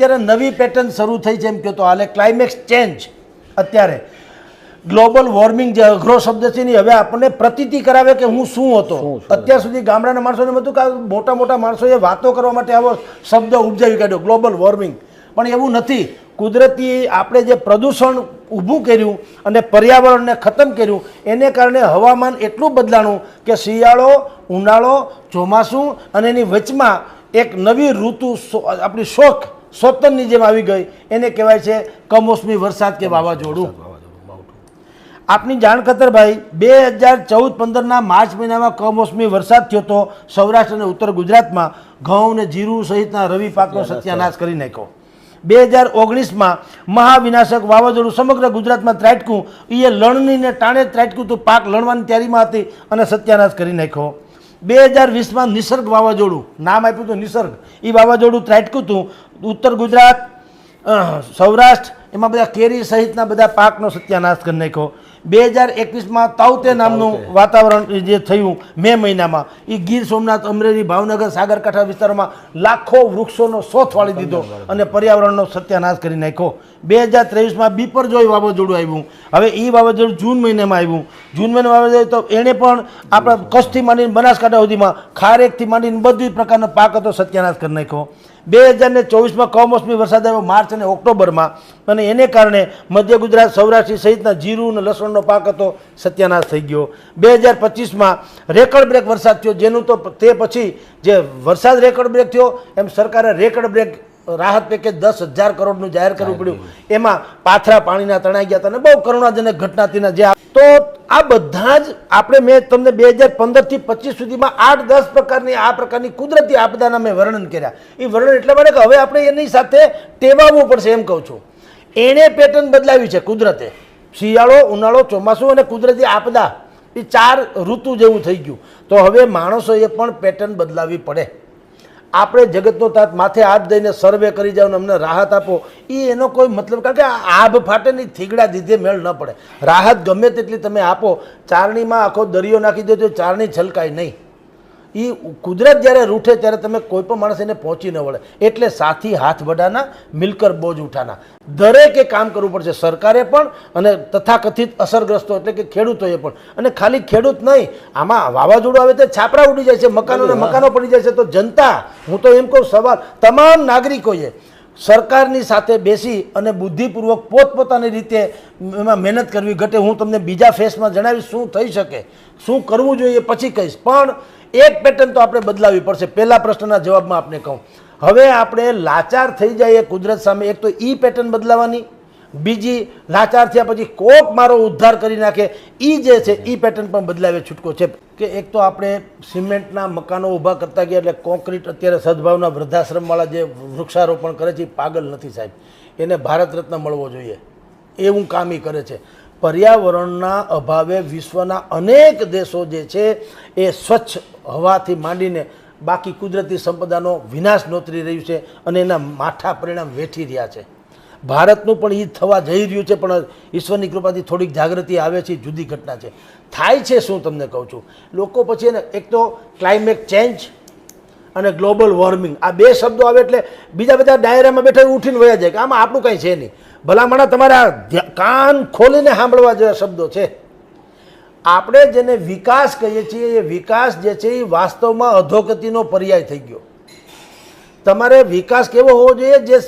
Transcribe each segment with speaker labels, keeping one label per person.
Speaker 1: અત્યારે નવી પેટર્ન શરૂ થઈ છે એમ કહો તો હાલે ક્લાઇમેક્સ ચેન્જ. અત્યારે ગ્લોબલ વોર્મિંગ જે અઘરો શબ્દ છે ને હવે આપણને પ્રતીતિ કરાવે કે હું શું હતો. અત્યાર સુધી ગામડાના માણસોને બધું કે મોટા મોટા માણસોએ વાતો કરવા માટે આવો શબ્દ ઉપજાવી કાઢ્યો ગ્લોબલ વોર્મિંગ, પણ એવું નથી. કુદરતી આપણે જે પ્રદૂષણ ઊભું કર્યું અને પર્યાવરણને ખતમ કર્યું એને કારણે હવામાન એટલું બદલાણું કે શિયાળો, ઉનાળો, ચોમાસું અને એની વચમાં એક નવી ઋતુ આપણી સ્વતંત્રની જેમ આવી ગઈ. એને કહેવાય છે કમોસમી વરસાદ કે વાવાઝોડું. આપની જાણ ખાતર ભાઈ 2014-15ના માર્ચ મહિનામાં કમોસમી વરસાદ થયો હતો સૌરાષ્ટ્ર અને ઉત્તર ગુજરાતમાં. ઘઉં ને જીરું સહિતના રવિ પાકનો સત્યાનાશ કરી નાખ્યો. 2019માં મહાવિનાશક વાવાઝોડું સમગ્ર ગુજરાતમાં ત્રાટક્યું. એ લણણીને ટાણે ત્રાટક્યું તો પાક લણવાની તૈયારીમાં હતી અને સત્યાનાશ કરી નાખ્યો. 2020માં નિસર્ગ વાવાઝોડું, નામ આપ્યું હતું નિસર્ગ, એ વાવાઝોડું ત્રાટક્યું હતું ઉત્તર ગુજરાત, સૌરાષ્ટ્ર, એમાં બધા કેરી સહિતના બધા પાકનો સત્યાનાશ કરી નાખ્યો. 2021માં તાઉતે નામનું વાતાવરણ જે થયું મે મહિનામાં, એ ગીર સોમનાથ, અમરેલી, ભાવનગર, સાગરકાંઠા વિસ્તારોમાં લાખો વૃક્ષોનો શોથ વાળી દીધો અને પર્યાવરણનો સત્યાનાશ કરી નાખ્યો. 2023માં બીપરજોય વાવાઝોડું આવ્યું. હવે એ વાવાઝોડું જૂન મહિનામાં આવ્યું. જૂન મહિનામાં વાવાઝોડું તો એણે પણ આપણા કચ્છથી માંડીને બનાસકાંઠા સુધીમાં ખારેકથી માંડીને બધી પ્રકારનો પાક હતો સત્યાનાશ કરી નાખ્યો. 2024માં કમોસમી વરસાદ આવ્યો માર્ચ અને ઓક્ટોબરમાં અને એને કારણે મધ્ય ગુજરાત, સૌરાષ્ટ્ર સહિતના જીરું અને લસણનો પાક હતો સત્યાનાશ થઈ ગયો. 2025માં રેકર્ડ બ્રેક વરસાદ થયો, જેનું તો તે પછી જે વરસાદ રેકર્ડ બ્રેક થયો એમ સરકારે રેકર્ડ બ્રેક રાહત પેકેજ 10,000 કરોડનું જાહેર કરવું પડ્યું. એમાં પાથરા પાણીના તણાઈ ગયા હતા અને બહુ કરુણાજનક ઘટના હતી. જે તો આ બધા જ આપણે મેં તમને 2015થી 25 સુધીમાં 8-10 પ્રકારની આ પ્રકારની કુદરતી આપદાના મેં વર્ણન કર્યા. એ વર્ણન એટલા માટે કે હવે આપણે એની સાથે ટેવાવવું પડશે એમ કહું છું. એણે પેટર્ન બદલાવી છે કુદરતે. શિયાળો, ઉનાળો, ચોમાસું અને કુદરતી આપદા, એ 4 ઋતુ જેવું થઈ ગયું. તો હવે માણસોએ પણ પેટર્ન બદલાવી પડે. આપણે જગતનો તાત માથે હાથ દઈને સર્વે કરી જાવ ને અમને રાહત આપો, એનો કોઈ મતલબ, કારણ કે આભ ફાટે ની થીગડા દીધે મેળ ન પડે. રાહત ગમે તેટલી તમે આપો, ચારણીમાં આખો દરિયો નાખી દો તો ચારણી છલકાય નહીં. એ કુદરત જ્યારે રૂઠે ત્યારે તમે કોઈ પણ માણસ એને પહોંચી ન વળે. એટલે સાથી હાથ વડાના, મિલકર બોજ ઉઠાના. દરેકે કામ કરવું પડશે, સરકારે પણ અને તથાકથિત અસરગ્રસ્તો એટલે કે ખેડૂતોએ પણ. અને ખાલી ખેડૂત નહીં, આમાં વાવાઝોડું આવે તો છાપરા ઉડી જાય છે, મકાનો પડી જાય છે. તો જનતા, હું તો એમ કહું, સવાલ તમામ નાગરિકોએ સરકારની સાથે બેસી અને બુદ્ધિપૂર્વક પોતપોતાની રીતે એમાં મહેનત કરવી ઘટે. હું તમને બીજા ફેસમાં જણાવીશ શું થઈ શકે, શું કરવું જોઈએ પછી કહીશ. પણ એક પેટર્ન તો આપણે બદલાવી પડશે. પહેલા પ્રશ્નના જવાબમાં આપણે કહું, હવે આપણે લાચાર થઈ જઈએ કુદરત સામે. એક તો ઈ પેટર્ન બદલાવાની, બીજી લાચાર થયા પછી કોક મારો ઉદ્ધાર કરી નાખે એ જે છે એ પેટર્ન પણ બદલાવે છૂટકો છે. કે એક તો આપણે સિમેન્ટના મકાનો ઊભા કરતા ગયા એટલે કોન્ક્રીટ અત્યારે સદભાવના વૃદ્ધાશ્રમવાળા જે વૃક્ષારોપણ કરે છે એ પાગલ નથી સાહેબ. એને ભારત રત્ન મળવો જોઈએ એવું કામ એ કરે છે. પર્યાવરણના અભાવે વિશ્વના અનેક દેશો જે છે એ સ્વચ્છ હવાથી માંડીને બાકી કુદરતી સંપદાનો વિનાશ નોતરી રહ્યું છે અને એના માઠા પરિણામ વેઠી રહ્યા છે. ભારતનું પણ એ થવા જઈ રહ્યું છે, પણ ઈશ્વરની કૃપાથી થોડીક જાગૃતિ આવે છે, જુદી ઘટના છે. થાય છે શું તમને કહું છું, લોકો પછી એને એક તો ક્લાઇમેટ ચેન્જ અને ગ્લોબલ વોર્મિંગ આ બે શબ્દો આવે એટલે બીજા બધા ડાયરામાં બેઠા ઉઠીને વયા જાય કે આમાં આપણું કંઈ છે નહીં. ભલામણા તમારા કાન ખોલીને સાંભળવા જેવા શબ્દો છે. આપણે જેને વિકાસ કહીએ છીએ એ વિકાસ જે છે એ વાસ્તવમાં અધોગતિનો પર્યાય થઈ ગયો. તમારે વિકાસ કેવો હોવો જોઈએ જે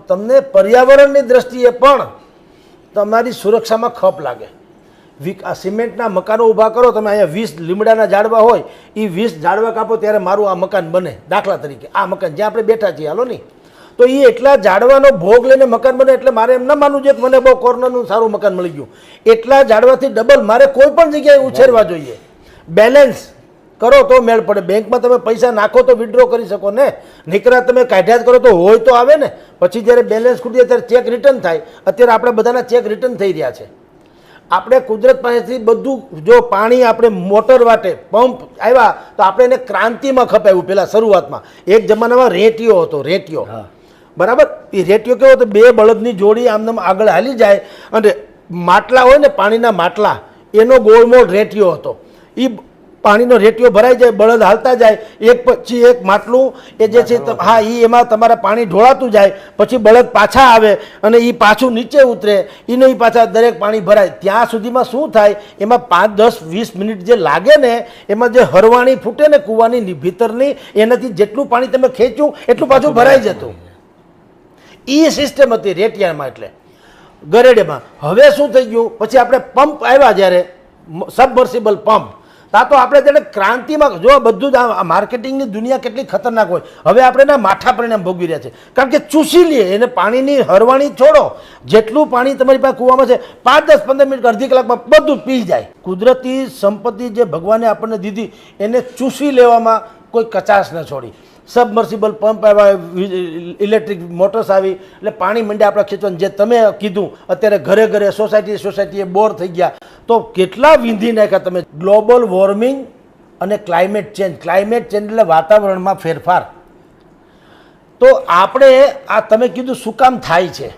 Speaker 1: તમને પર્યાવરણની દ્રષ્ટિએ પણ તમારી સુરક્ષામાં ખપ લાગે. સિમેન્ટના મકાનો ઊભા કરો તમે, અહીંયા 20 લીમડાના ઝાડવા હોય, એ 20 ઝાડવા કાપો ત્યારે મારું આ મકાન બને. દાખલા તરીકે આ મકાન જ્યાં આપણે બેઠા છીએ, હાલો નહીં, તો એ એટલા ઝાડવાનો ભોગ લઈને મકાન બને. એટલે મારે એમ ન માનવું જોઈએ કે મને બહુ કોર્નરનું સારું મકાન મળી ગયું. એટલા ઝાડવાથી ડબલ મારે કોઈ પણ જગ્યાએ ઉછેરવા જોઈએ. બેલેન્સ કરો તો મેળ પડે. બેંકમાં તમે પૈસા નાખો તો વિડ્રો કરી શકો ને, નીકળ્યા તમે કાઢ્યા જ કરો તો હોય તો આવે ને. પછી જ્યારે બેલેન્સ ખૂટી જાય ત્યારે ચેક રિટર્ન થાય. અત્યારે આપણે બધાના ચેક રિટર્ન થઈ રહ્યા છે. આપણે કુદરત પાસેથી બધું, જો પાણી આપણે મોટર વાટે પંપ આવ્યા તો આપણે એને ક્રાંતિમાં ખપાવ્યું. પહેલાં શરૂઆતમાં એક જમાનામાં રેટિયો હતો, રેટિયો, બરાબર. એ રેટિયો કેવો હતો, 2 બળદની જોડી આમ આગળ હાલી જાય અને માટલા હોય ને પાણીના માટલા, એનો ગોળમોળ રેટિયો હતો. એ પાણીનો રેટિયો ભરાઈ જાય, બળદ હાલતા જાય, એક પછી એક માટલું એ જે છે હા એમાં તમારા પાણી ઢોળાતું જાય, પછી બળદ પાછા આવે અને એ પાછું નીચે ઉતરે, એને પાછા દરેક પાણી ભરાય. ત્યાં સુધીમાં શું થાય, એમાં 5, 10, 20 મિનિટ જે લાગે ને એમાં જે હરવાણી ફૂટે ને કૂવાની ભીતરની, એનાથી જેટલું પાણી તમે ખેંચ્યું એટલું પાછું ભરાઈ જતું. એ સિસ્ટમ હતી રેટિયામાં, એટલે ગરેડેમાં. હવે શું થઈ ગયું, પછી આપણે પંપ આવ્યા, જ્યારે સબમર્સિબલ પંપ, ત્યાં તો આપણે તેને ક્રાંતિમાં જો બધું જ આ માર્કેટિંગની દુનિયા કેટલી ખતરનાક હોય. હવે આપણે એના માઠા પરિણામ ભોગવી રહ્યા છે, કારણ કે ચૂસી લે એને પાણીની હરવાણી છોડો, જેટલું પાણી તમારી પાસે કૂવામાં છે 5, 10, 15 મિનિટ, અડધી કલાકમાં બધું પી જાય. કુદરતી સંપત્તિ જે ભગવાને આપણને દીધી એને ચૂસી લેવામાં કોઈ કચાશ ન છોડી. સબમર્સિબલ પંપ આવ્યા, ઇલેક્ટ્રિક મોટર્સ આવી, એટલે પાણી મંડ્યા આપણા ખેંચવાનું. જે તમે કીધું અત્યારે ઘરે ઘરે સોસાયટીએ બોર થઈ ગયા, તો કેટલા વીંધી નાખ્યા તમે. ગ્લોબલ વોર્મિંગ અને ક્લાઇમેટ ચેન્જ. ક્લાઇમેટ ચેન્જ એટલે વાતાવરણમાં ફેરફાર. તો આપણે આ તમે કીધું શું કામ થાય છે,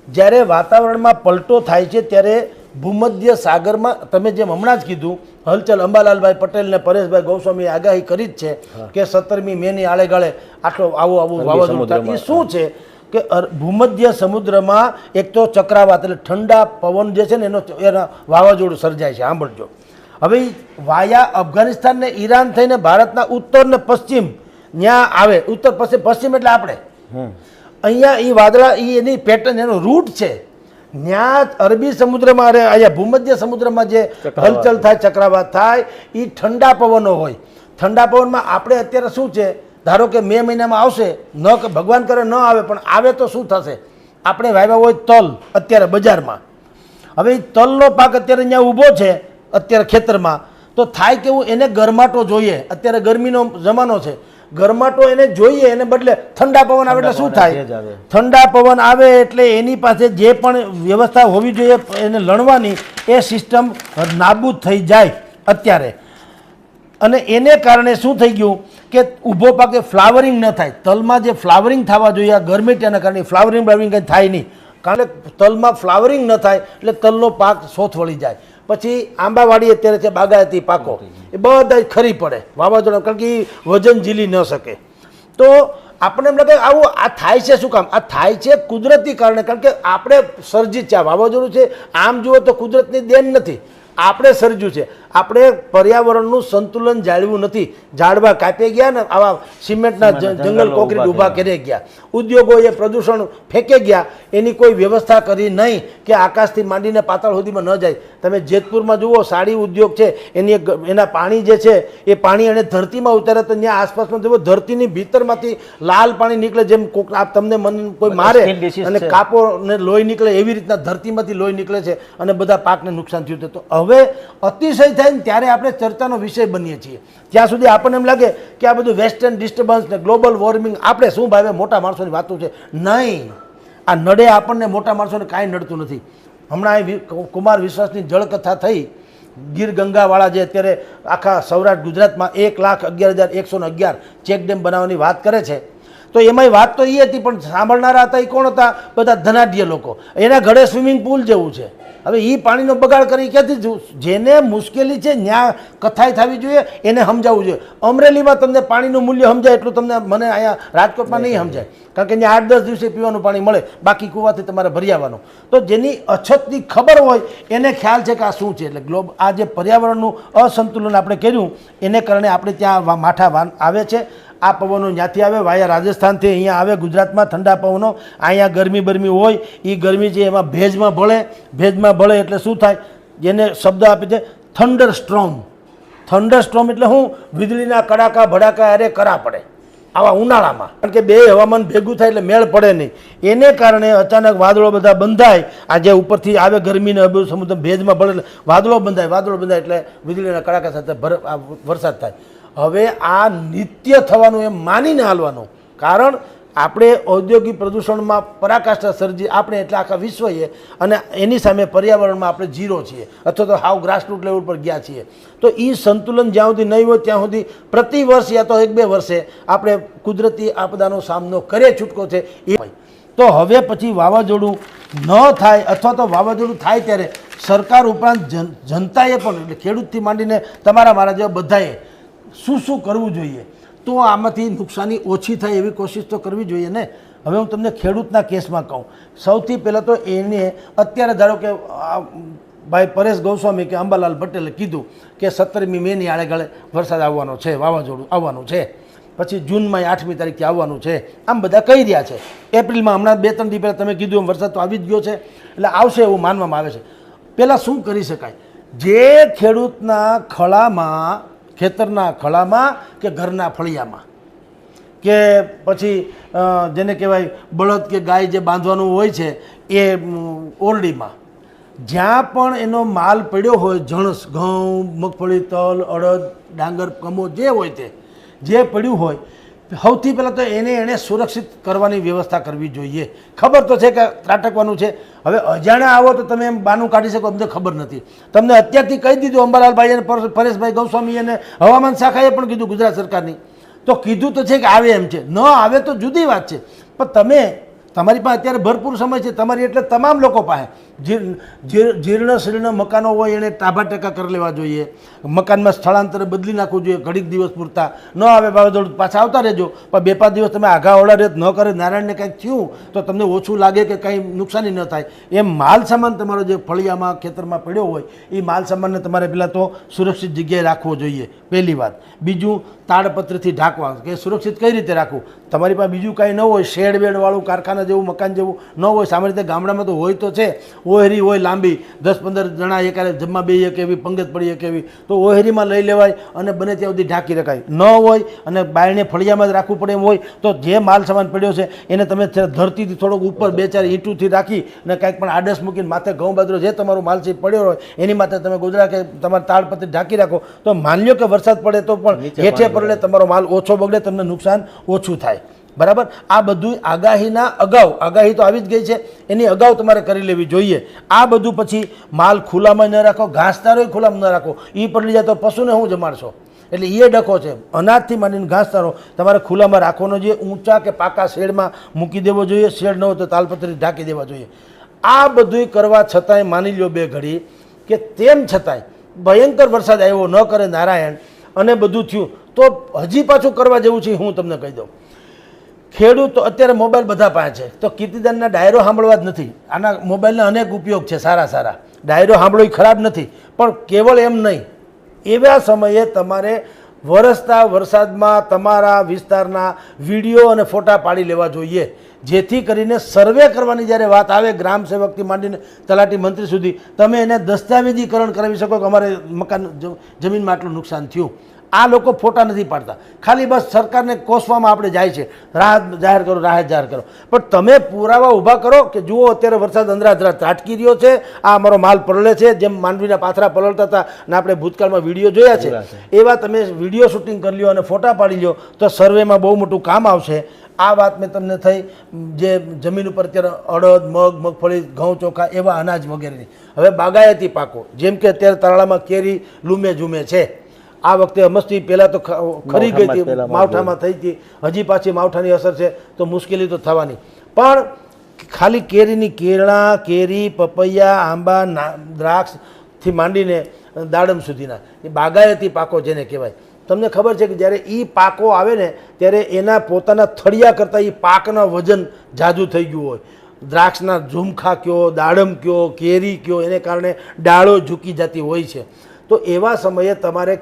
Speaker 1: જ્યારે વાતાવરણમાં પલટો થાય છે ત્યારે ભૂમધ્ય સાગરમાં તમે જેમ હમણાં જ કીધું, હલચલ અંબાલાલભાઈ પટેલ ને પરેશભાઈ ગોસ્વામીએ આગાહી કરી જ છે કે 17મી મેની આળેગાળે આટલો આવું વાવાઝોડું. એ શું છે કે ભૂમધ્ય સમુદ્રમાં એક તો ચક્રાવાત એટલે ઠંડા પવન જે છે ને એના વાવાઝોડું સર્જાય છે. સાંભળજો, હવે વાયા અફઘાનિસ્તાન ને ઈરાન થઈને ભારતના ઉત્તર ને પશ્ચિમ ત્યાં આવે. ઉત્તર પશ્ચિમ એટલે આપણે અહીંયા એ વાદળા એની પેટર્ન એનો રૂટ છે. ત્યાં અરબી સમુદ્રમાં અહીંયા ભૂમધ્ય સમુદ્રમાં જે હલચલ થાય, ચક્રાવાત થાય, એ ઠંડા પવનો હોય. ઠંડા પવનમાં આપણે અત્યારે શું છે, ધારો કે મે મહિનામાં આવશે, ન ભગવાન કરે ન આવે, પણ આવે તો શું થશે, આપણે વાવ્યા હોય તલ અત્યારે બજારમાં. હવે એ તલનો પાક અત્યારે અહીંયા ઊભો છે અત્યારે ખેતરમાં, તો થાય કેવું, એને ગરમાટો જોઈએ. અત્યારે ગરમીનો જમાનો છે, ગરમાટો એને જોઈએ, એને બદલે ઠંડા પવન આવે એટલે શું થાય, ઠંડા પવન આવે એટલે એની પાસે જે પણ વ્યવસ્થા હોવી જોઈએ એને લણવાની, એ સિસ્ટમ નાબૂદ થઈ જાય અત્યારે. અને એને કારણે શું થઈ ગયું કે ઊભો પાકે ફ્લાવરિંગ ન થાય. તલમાં જે ફ્લાવરિંગ થવા જોઈએ આ ગરમીના કારણે ફ્લાવરિંગ કંઈ થાય નહીં, કારણ કે તલમાં ફ્લાવરિંગ ન થાય એટલે તલનો પાક સોથ વળી જાય. પછી આંબાવાડી અત્યારે છે, બાગાયતી પાકો એ બધા ખરી પડે વાવાઝોડા, કારણ કે વજન ઝીલી ન શકે. તો આપણે એમ લાગે આવું આ થાય છે શું કામ, આ થાય છે કુદરતી કારણે, કારણ કે આપણે સર્જિત છે. આ વાવાઝોડું છે આમ જુઓ તો કુદરતની દેન નથી, આપણે સર્જ્યું છે. આપણે પર્યાવરણનું સંતુલન જાળવ્યું નથી. ઝાડવા કાપી ગયા ને, આવા સિમેન્ટના જંગલ કોન્ક્રીટ ઊભા કરી ગયા, ઉદ્યોગોએ પ્રદૂષણ ફેંકી ગયા, એની કોઈ વ્યવસ્થા કરી નહીં કે આકાશથી માંડીને પાતાળ સુધીમાં ન જાય. તમે જેતપુરમાં જુઓ સાડી ઉદ્યોગ છે, એના પાણી જે છે એ પાણી એને ધરતીમાં ઉતારે તો ત્યાં આસપાસમાં જુઓ ધરતીની ભીતરમાંથી લાલ પાણી નીકળે, જેમ તમને મન કોઈ મારે અને કાપો ને લોહી નીકળે એવી રીતના ધરતીમાંથી લોહી નીકળે છે અને બધા પાકને નુકસાન થયું છે. તો હવે અતિશય થાય ને ત્યારે આપણે ચર્ચાનો વિષય બનીએ છીએ. ત્યાં સુધી આપણને એમ લાગે કે આ બધું વેસ્ટર્ન ડિસ્ટર્બન્સ ને ગ્લોબલ વોર્મિંગ આપણે શું ભાવે મોટા માણસોની વાતો છે. નહીં, આ નડે આપણને, મોટા માણસોને કાંઈ નડતું નથી. હમણાં કુમાર વિશ્વાસની જળકથા થઈ, ગીર ગંગાવાળા જે અત્યારે આખા સૌરાષ્ટ્ર ગુજરાતમાં 1,11,111 ચેકડેમ બનાવવાની વાત કરે છે. તો એમાંય વાત તો એ હતી, પણ સાંભળનારા હતા એ કોણ હતા, બધા ધનાઢ્ય લોકો. એના ઘરે સ્વિમિંગ પુલ જેવું છે. હવે એ પાણીનો બગાડ કરી ક્યાંથી, જેને મુશ્કેલી છે ત્યાં કથાઈ થવી જોઈએ, એને સમજાવવું જોઈએ. અમરેલીમાં તમને પાણીનું મૂલ્ય સમજાય એટલું તમને મને અહીંયા રાજકોટમાં નહીં સમજાય, કારણ કે ત્યાં 8-10 દિવસે પીવાનું પાણી મળે, બાકી કૂવાથી તમારે ભરી આવવાનું. તો જેની અછતની ખબર હોય એને ખ્યાલ છે કે આ શું છે. એટલે આ જે પર્યાવરણનું અસંતુલન આપણે કર્યું એને કારણે આપણે ત્યાં માઠા આવે છે. આ પવનો ત્યાંથી આવે, વાયા રાજસ્થાનથી અહીંયા આવે ગુજરાતમાં ઠંડા પવનો. અહીંયા ગરમી હોય, એ ગરમી છે એમાં ભેજમાં ભળે એટલે શું થાય, જેને શબ્દ આપે છે થંડર સ્ટ્રોમ. થંડર સ્ટ્રોમ એટલે શું, વીજળીના કડાકા ભડાકા અરે કરા પડે આવા ઉનાળામાં, કારણ કે બે હવામાન ભેગું થાય એટલે મેળ પડે નહીં. એને કારણે અચાનક વાદળો બધા બંધાય. આ જે ઉપરથી આવે ગરમીને સમુદ્ર ભેજમાં ભળે એટલે વાદળો બંધાય એટલે વીજળીના કડાકા સાથે વરસાદ થાય. હવે આ નિત્ય થવાનું એમ માનીને હાલવાનું, કારણ આપણે ઔદ્યોગિક પ્રદૂષણમાં પરાકાષ્ઠા સર્જી આપણે એટલે આખા વિશ્વએ, અને એની સામે પર્યાવરણમાં આપણે ઝીરો છીએ અથવા તો હાવ ગ્રાસરૂટ લેવલ પર ગયા છીએ. તો એ સંતુલન જ્યાં સુધી નહીં હોય ત્યાં સુધી પ્રતિ વર્ષ યા તો 1-2 વર્ષે આપણે કુદરતી આપદાનો સામનો કરે છૂટકો છે. એ તો હવે પછી વાવાઝોડું ન થાય અથવા તો વાવાઝોડું થાય ત્યારે સરકાર ઉપરાંત જનતાએ પણ એટલે ખેડૂતથી માંડીને તમારા મારા જેવા બધાએ શું કરવું જોઈએ તો આમાંથી નુકસાની ઓછી થાય એવી કોશિશ તો કરવી જોઈએ ને. હવે હું તમને ખેડૂતના કેસમાં કહું, સૌથી પહેલાં તો એને અત્યારે ધારો કે ભાઈ પરેશ ગોસ્વામી કે અંબાલાલ પટેલે કીધું કે 17મી મેની આળેગાળે વરસાદ આવવાનો છે, વાવાઝોડું આવવાનું છે, પછી જૂનમાં 8મી તારીખથી આવવાનું છે, આમ બધા કહી રહ્યા છે. એપ્રિલમાં હમણાં 2-3 દિવસ પહેલાં તમે કીધું એમ વરસાદ તો આવી જ ગયો છે, એટલે આવશે એવું માનવામાં આવે છે. પહેલાં શું કરી શકાય? જે ખેડૂતના ખળામાં, ખેતરના ખળામાં કે ઘરના ફળિયામાં કે પછી જેને કહેવાય બળદ કે ગાય જે બાંધવાનું હોય છે એ ઓરડીમાં, જ્યાં પણ એનો માલ પડ્યો હોય, જણસ, ઘઉં, મગફળી, તલ, અડદ, ડાંગર, કમો જે હોય તે જે પડ્યું હોય, સૌથી પહેલાં તો એને સુરક્ષિત કરવાની વ્યવસ્થા કરવી જોઈએ. ખબર તો છે કે ત્રાટકવાનું છે. હવે અજાણ્યા આવો તો તમે એમ બાનું કાઢી શકો અમને ખબર નથી. તમને અત્યારથી કહી દીધું અંબાલાલભાઈ અને પરેશભાઈ ગોસ્વામી અને હવામાન શાખાએ પણ કીધું ગુજરાત સરકારની, તો કીધું તો છે કે આવે એમ છે, ન આવે તો જુદી વાત છે. પણ તમારી પાસે અત્યારે ભરપૂર સમય છે, તમારી એટલે તમામ લોકો પાસે જીર્ણ શીર્ણ મકાનો હોય એને ટાભા ટેકા કરી લેવા જોઈએ. મકાનમાં સ્થળાંતર બદલી નાખવું જોઈએ ઘડીક દિવસ પૂરતા. ન આવે વાવાઝોડું પાછા આવતા રહેજો, પણ 2-5 દિવસ તમે આઘા ઓળા ન કરે, નારાયણને કંઈક થયું તો તમને ઓછું લાગે કે કંઈ નુકસાની ન થાય એમ માલ સામાન તમારો જે ફળિયામાં ખેતરમાં પડ્યો હોય એ માલ સામાનને તમારે પહેલાં તો સુરક્ષિત જગ્યાએ રાખવો જોઈએ, પહેલી વાત. બીજું, તાડપત્રીથી ઢાંકવા કે સુરક્ષિત કઈ રીતે રાખવું. તમારી પાસે બીજું કાંઈ ન હોય, શેડ વેડવાળું કારખાના જેવું મકાન જેવું ન હોય, સામાન્ય રીતે ગામડામાં તો હોય તો છે, ઓહેરી હોય લાંબી, 10-15 જણા એકારે જમવા બેહીએ કે એવી, પંગત પડીએ કે એવી, તો ઓહેરીમાં લઈ લેવાય અને બને ત્યાં સુધી ઢાંકી રખાય. ન હોય અને બાયણે ફળિયામાં જ રાખવું પડે એમ હોય તો જે માલ સામાન પડ્યો છે એને તમે ધરતીથી થોડોક ઉપર 2-4 ઈંટુથી રાખી અને કાંઈક પણ આડસ મૂકીને માથે ઘઉં બાજરો જે તમારો માલ છે પડ્યો હોય એની માથે તમે ગોદડા કે તમારા તાડપત્રી ઢાંકી રાખો તો માન લ્યો કે વરસાદ પડે તો પણ હેઠે પડે તમારો માલ ઓછો બગડે, તમને નુકસાન ઓછું થાય. બરાબર. આ બધું આગાહીના અગાઉ, આગાહી તો આવી જ ગઈ છે, એની અગાઉ તમારે કરી લેવી જોઈએ. આ બધું પછી માલ ખુલ્લામાં ન રાખો, ઘાસચારો ખુલ્લામાં ન રાખો. એ પડી જાય તો પશુને શું જમાડશો? એટલે એ ડખો છે. અનાજથી માંડીને ઘાસચારો તમારે ખુલ્લામાં રાખવાનો જોઈએ, ઊંચા કે પાકા શેડમાં મૂકી દેવો જોઈએ, શેડ ન હોય તો તાલપત્રી ઢાંકી દેવા જોઈએ. આ બધું કરવા છતાંય માની લ્યો 2 ઘડી કે તેમ છતાંય ભયંકર વરસાદ આવ્યો, ન કરે નારાયણ, અને બધું થયું તો હજી પાછું કરવા જેવું છે. હું તમને કહી દઉં, ખેડૂતો અત્યારે મોબાઈલ બધા પાસે છે, તો કીર્તિદાનના ડાયરો સાંભળવા જ નથી. આના મોબાઈલના અનેક ઉપયોગ છે સારા. ડાયરો સાંભળવો એ ખરાબ નથી, પણ કેવળ એમ નહીં, એવા સમયે તમારે વરસતા વરસાદમાં તમારા વિસ્તારના વિડીયો અને ફોટા પાડી લેવા જોઈએ, જેથી કરીને સર્વે કરવાની જ્યારે વાત આવે ગ્રામ સેવકથી માંડીને તલાટી મંત્રી સુધી તમે એને દસ્તાવેજીકરણ કરાવી શકો કે અમારે મકાન જમીનમાં આટલું નુકસાન થયું. આ લોકો ફોટા નથી પાડતા, ખાલી બસ સરકારને કોસવામાં આપણે જાય છે, રાહત જાહેર કરો. પણ તમે પુરાવા ઊભા કરો કે જુઓ અત્યારે વરસાદ અંદરા ત્રાટકી રહ્યો છે, આ અમારો માલ પલળે છે, જેમ માંડવીના પાથરા પલળતા હતા અને આપણે ભૂતકાળમાં વિડીયો જોયા છે એવા તમે વિડીયો શૂટિંગ કરી લ્યો અને ફોટા પાડી લ્યો તો સર્વેમાં બહુ મોટું કામ આવશે. આ વાત મેં તમને થઈ જે જમીન ઉપર અત્યારે અડદ, મગ, મગફળી, ઘઉં, ચોખા એવા અનાજ વગેરેની. હવે બાગાયતી પાકો જેમ કે અત્યારે તારાળામાં કેરી લૂમે ઝૂમે છે, આ વખતે મસ્તી પહેલાં તો ખરી ગઈ હતી, માવઠામાં થઈ હતી, હજી પાછી માવઠાની અસર છે તો મુશ્કેલી તો થવાની. પણ ખાલી કેરીની કેળા, કેરી, પપૈયા, આંબા, દ્રાક્ષથી માંડીને દાડમ સુધીના એ બાગાયતી પાકો જેને કહેવાય. તમને ખબર છે કે જ્યારે એ પાકો આવે ને ત્યારે એના પોતાના થળિયા કરતાં એ પાકના વજન જાજુ થઈ ગયું હોય. દ્રાક્ષના ઝુમખા કયો, દાડમ કયો, કેરી કયો, એને કારણે ડાળો ઝૂકી જતી હોય છે. તો એવા સમયે તમારે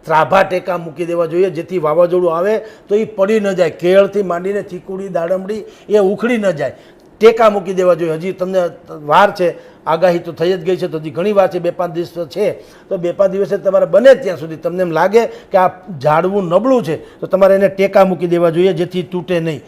Speaker 1: ત્રાભા ટેકા મૂકી દેવા જોઈએ, જેથી વાવાઝોડું આવે તો એ પડી ન જાય. કેળથી માંડીને ચીકુડી, દાડમડી એ ઉખડી ન જાય, ટેકા મૂકી દેવા જોઈએ. હજી તમને વાર છે, આગાહી તો થઈ જ ગઈ છે, તો હજી ઘણી વાર છે, 2-5 દિવસ છે, તો 2-5 દિવસે તમારે બને ત્યાં સુધી તમને એમ લાગે કે આ ઝાડવું નબળું છે તો તમારે એને ટેકા મૂકી દેવા જોઈએ, જેથી તૂટે નહીં.